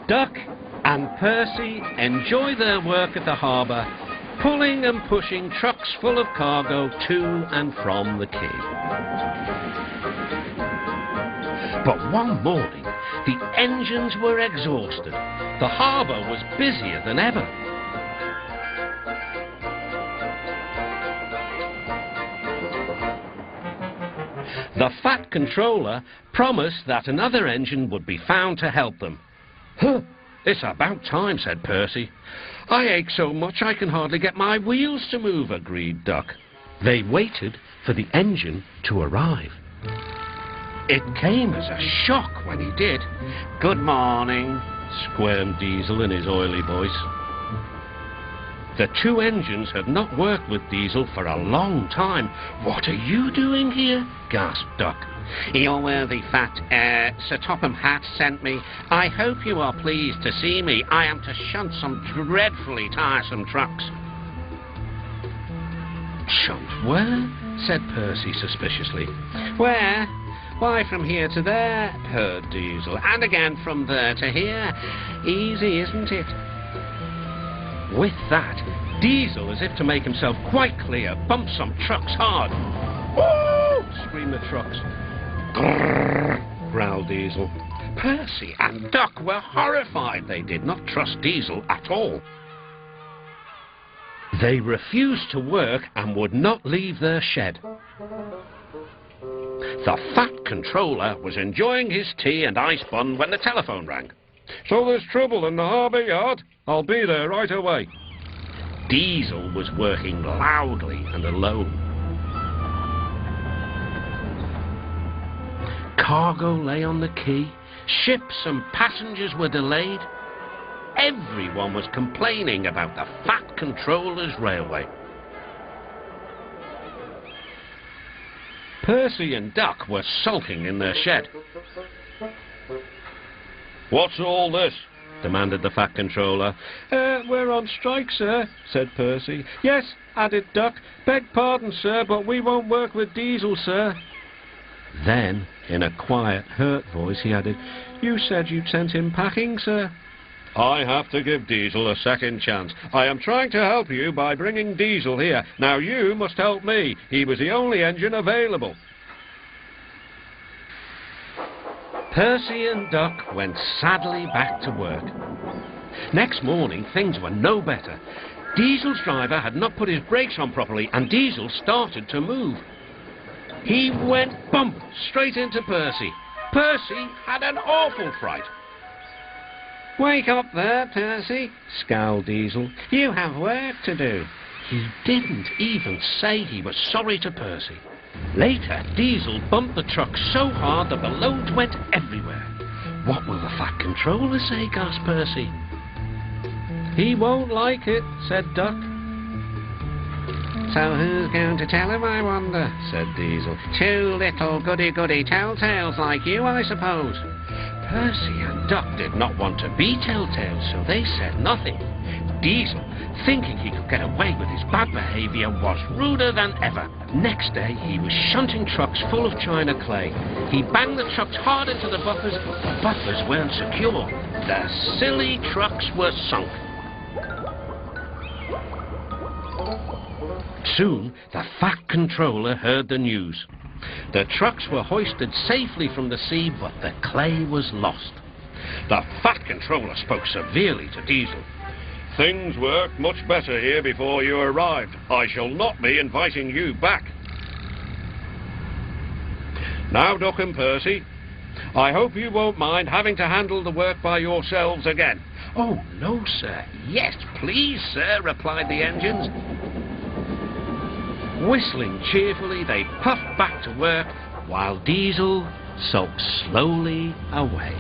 Duck and Percy enjoy their work at the harbour, pulling and pushing trucks full of cargo to and from the quay. But one morning, the engines were exhausted. The harbour was busier than ever. The Fat Controller promised that another engine would be found to help them. "Huh, it's about time," said Percy. "I ache so much I can hardly get my wheels to move," agreed Duck. They waited for the engine to arrive. It came as a shock when he did. "Good morning," squirmed Diesel in his oily voice. The two engines had not worked with Diesel for a long time. "What are you doing here?" gasped Duck. "Your worthy fat, Sir Topham Hatt sent me. I hope you are pleased to see me. I am to shunt some dreadfully tiresome trucks." "Shunt where?" said Percy suspiciously. "Where? Why, from here to there," purred Diesel, "and again from there to here. Easy, isn't it?" With that, Diesel, as if to make himself quite clear, bumped some trucks hard. "Woo!" screamed the trucks. "Grrr!" growled Diesel. Percy and Duck were horrified. They did not trust Diesel at all. They refused to work and would not leave their shed. The Fat Controller was enjoying his tea and ice bun when the telephone rang. "So there's trouble in the harbour yard? I'll be there right away." Diesel was working loudly and alone. Cargo lay on the quay. Ships and passengers were delayed. Everyone was complaining about the Fat Controller's railway. Percy and Duck were sulking in their shed. "What's all this?" demanded the Fat Controller. We're on strike, sir," said Percy. "Yes," added Duck. "Beg pardon, sir, but we won't work with Diesel, sir." Then, in a quiet, hurt voice, he added, "You said you'd sent him packing, sir." "I have to give Diesel a second chance. I am trying to help you by bringing Diesel here. Now you must help me. He was the only engine available." Percy and Duck went sadly back to work. Next morning, things were no better. Diesel's driver had not put his brakes on properly, and Diesel started to move. He went bump straight into Percy. Percy had an awful fright. "Wake up there, Percy," scowled Diesel. "You have work to do." He didn't even say he was sorry to Percy. Later, Diesel bumped the truck so hard that the loads went everywhere. "What will the Fat Controller say?" gasped Percy. "He won't like it," said Duck. "So who's going to tell him, I wonder?" said Diesel. "Two little goody-goody telltales like you, I suppose." Percy and Duck did not want to be telltales, so they said nothing. Diesel, thinking he could get away with his bad behaviour, was ruder than ever. Next day, he was shunting trucks full of china clay. He banged the trucks hard into the buffers, but the buffers weren't secure. The silly trucks were sunk. Soon, the Fat Controller heard the news. The trucks were hoisted safely from the sea, but the clay was lost. The Fat Controller spoke severely to Diesel. "Things worked much better here before you arrived. I shall not be inviting you back. Now, Duck and Percy, I hope you won't mind having to handle the work by yourselves again." "Oh, no, sir." "Yes, please, sir," replied the engines. Whistling cheerfully, they puffed back to work, while Diesel sulked slowly away.